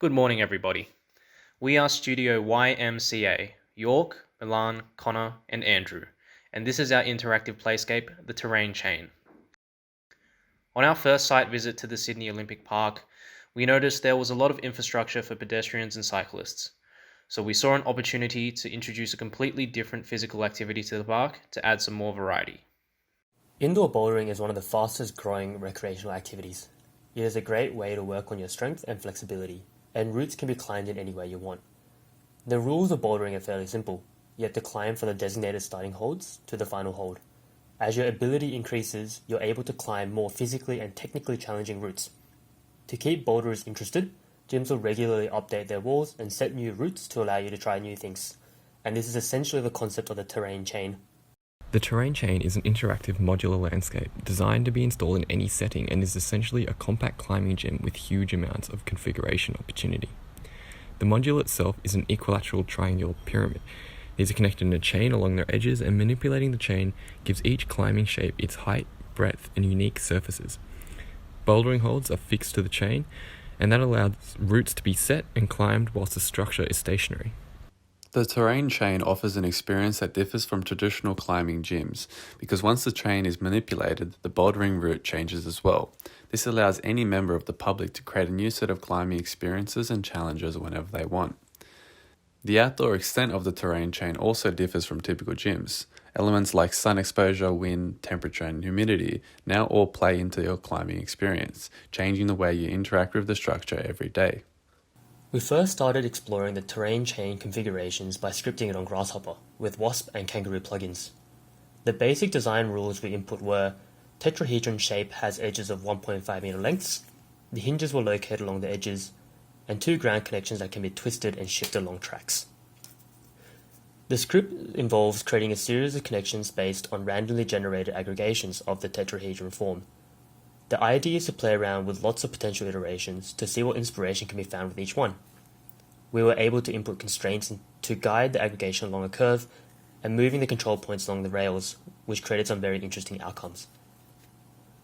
Good morning, everybody. We are Studio YMCA, York, Milan, Connor, and Andrew, and this is our interactive playscape, the Terrain Chain. On our first site visit to the Sydney Olympic Park, we noticed there was a lot of infrastructure for pedestrians and cyclists. So we saw an opportunity to introduce a completely different physical activity to the park to add some more variety. Indoor bouldering is one of the fastest growing recreational activities. It is a great way to work on your strength and flexibility, and routes can be climbed in any way you want. The rules of bouldering are fairly simple. You have to climb from the designated starting holds to the final hold. As your ability increases, you're able to climb more physically and technically challenging routes. To keep boulderers interested, gyms will regularly update their walls and set new routes to allow you to try new things. And this is essentially the concept of the terrain chain. The terrain chain is an interactive modular landscape designed to be installed in any setting and is essentially a compact climbing gym with huge amounts of configuration opportunity. The module itself is an equilateral triangular pyramid. These are connected in a chain along their edges, and manipulating the chain gives each climbing shape its height, breadth, and unique surfaces. Bouldering holds are fixed to the chain, and that allows routes to be set and climbed whilst the structure is stationary. The terrain chain offers an experience that differs from traditional climbing gyms, because once the chain is manipulated, the bouldering route changes as well. This allows any member of the public to create a new set of climbing experiences and challenges whenever they want. The outdoor extent of the terrain chain also differs from typical gyms. Elements like sun exposure, wind, temperature, and humidity now all play into your climbing experience, changing the way you interact with the structure every day. We first started exploring the terrain chain configurations by scripting it on Grasshopper with Wasp and Kangaroo plugins. The basic design rules we input were: tetrahedron shape has edges of 1.5 meter lengths, the hinges were located along the edges, and two ground connections that can be twisted and shifted along tracks. The script involves creating a series of connections based on randomly generated aggregations of the tetrahedron form. The idea is to play around with lots of potential iterations to see what inspiration can be found with each one. We were able to input constraints to guide the aggregation along a curve and moving the control points along the rails, which created some very interesting outcomes.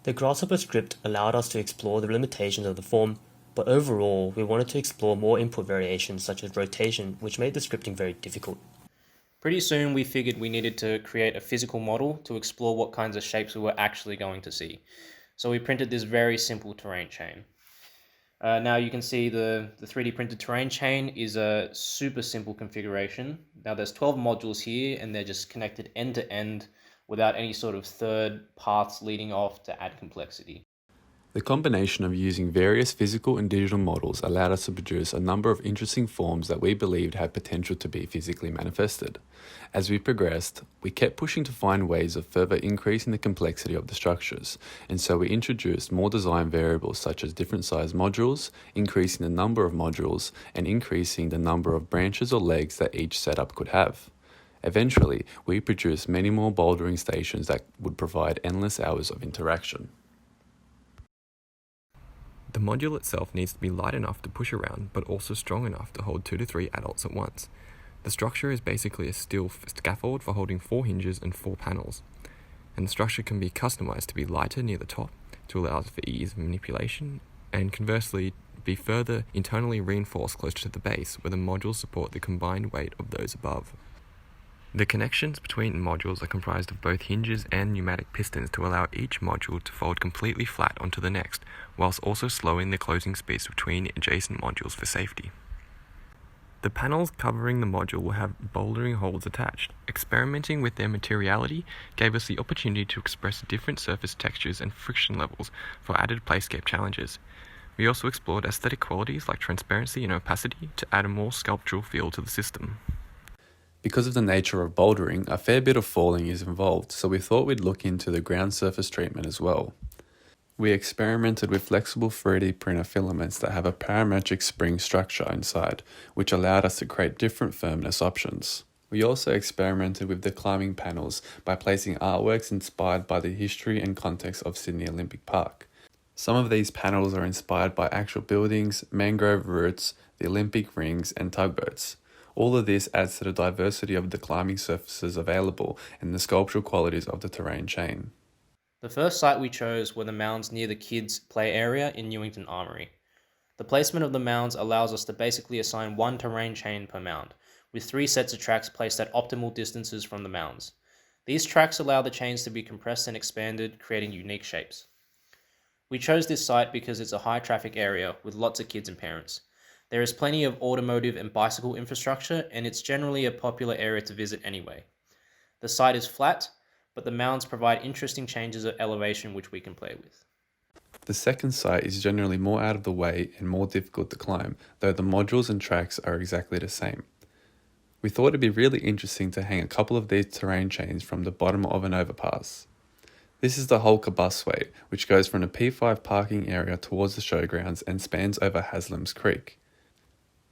The Grasshopper script allowed us to explore the limitations of the form, but overall we wanted to explore more input variations such as rotation, which made the scripting very difficult. Pretty soon we figured we needed to create a physical model to explore what kinds of shapes we were actually going to see. So we printed this very simple terrain chain. Now you can see the 3D printed terrain chain is a super simple configuration. Now there's 12 modules here, and they're just connected end to end without any sort of third paths leading off to add complexity. The combination of using various physical and digital models allowed us to produce a number of interesting forms that we believed had potential to be physically manifested. As we progressed, we kept pushing to find ways of further increasing the complexity of the structures, and so we introduced more design variables such as different size modules, increasing the number of modules, and increasing the number of branches or legs that each setup could have. Eventually, we produced many more bouldering stations that would provide endless hours of interaction. The module itself needs to be light enough to push around, but also strong enough to hold 2 to 3 adults at once. The structure is basically a steel scaffold for holding 4 hinges and 4 panels, and the structure can be customized to be lighter near the top to allow for ease of manipulation, and conversely be further internally reinforced closer to the base, where the modules support the combined weight of those above. The connections between modules are comprised of both hinges and pneumatic pistons to allow each module to fold completely flat onto the next, whilst also slowing the closing space between adjacent modules for safety. The panels covering the module will have bouldering holds attached. Experimenting with their materiality gave us the opportunity to express different surface textures and friction levels for added playscape challenges. We also explored aesthetic qualities like transparency and opacity to add a more sculptural feel to the system. Because of the nature of bouldering, a fair bit of falling is involved, so we thought we'd look into the ground surface treatment as well. We experimented with flexible 3D printer filaments that have a parametric spring structure inside, which allowed us to create different firmness options. We also experimented with the climbing panels by placing artworks inspired by the history and context of Sydney Olympic Park. Some of these panels are inspired by actual buildings, mangrove roots, the Olympic rings, and tugboats. All of this adds to the diversity of the climbing surfaces available and the sculptural qualities of the terrain chain. The first site we chose were the mounds near the kids' play area in Newington Armoury. The placement of the mounds allows us to basically assign one terrain chain per mound, with 3 sets of tracks placed at optimal distances from the mounds. These tracks allow the chains to be compressed and expanded, creating unique shapes. We chose this site because it's a high traffic area with lots of kids and parents. There is plenty of automotive and bicycle infrastructure, and it's generally a popular area to visit anyway. The site is flat, but the mounds provide interesting changes of elevation which we can play with. The second site is generally more out of the way and more difficult to climb, though the modules and tracks are exactly the same. We thought it'd be really interesting to hang a couple of these terrain chains from the bottom of an overpass. This is the Holker busway, which goes from the P5 parking area towards the showgrounds and spans over Haslam's Creek.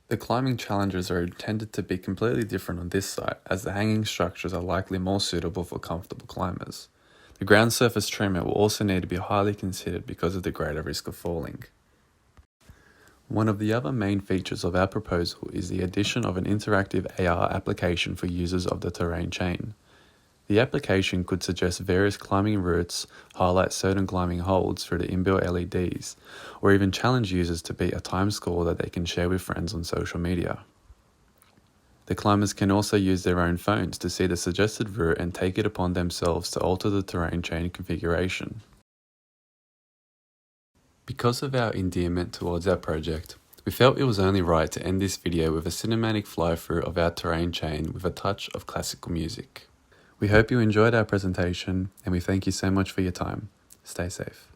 The climbing challenges are intended to be completely different on this site, as the hanging structures are likely more suitable for comfortable climbers. The ground surface treatment will also need to be highly considered because of the greater risk of falling. One of the other main features of our proposal is the addition of an interactive AR application for users of the terrain chain. The application could suggest various climbing routes, highlight certain climbing holds through the inbuilt LEDs, or even challenge users to beat a time score that they can share with friends on social media. The climbers can also use their own phones to see the suggested route and take it upon themselves to alter the terrain chain configuration. Because of our endearment towards our project, we felt it was only right to end this video with a cinematic fly-through of our terrain chain with a touch of classical music. We hope you enjoyed our presentation, and we thank you so much for your time. Stay safe.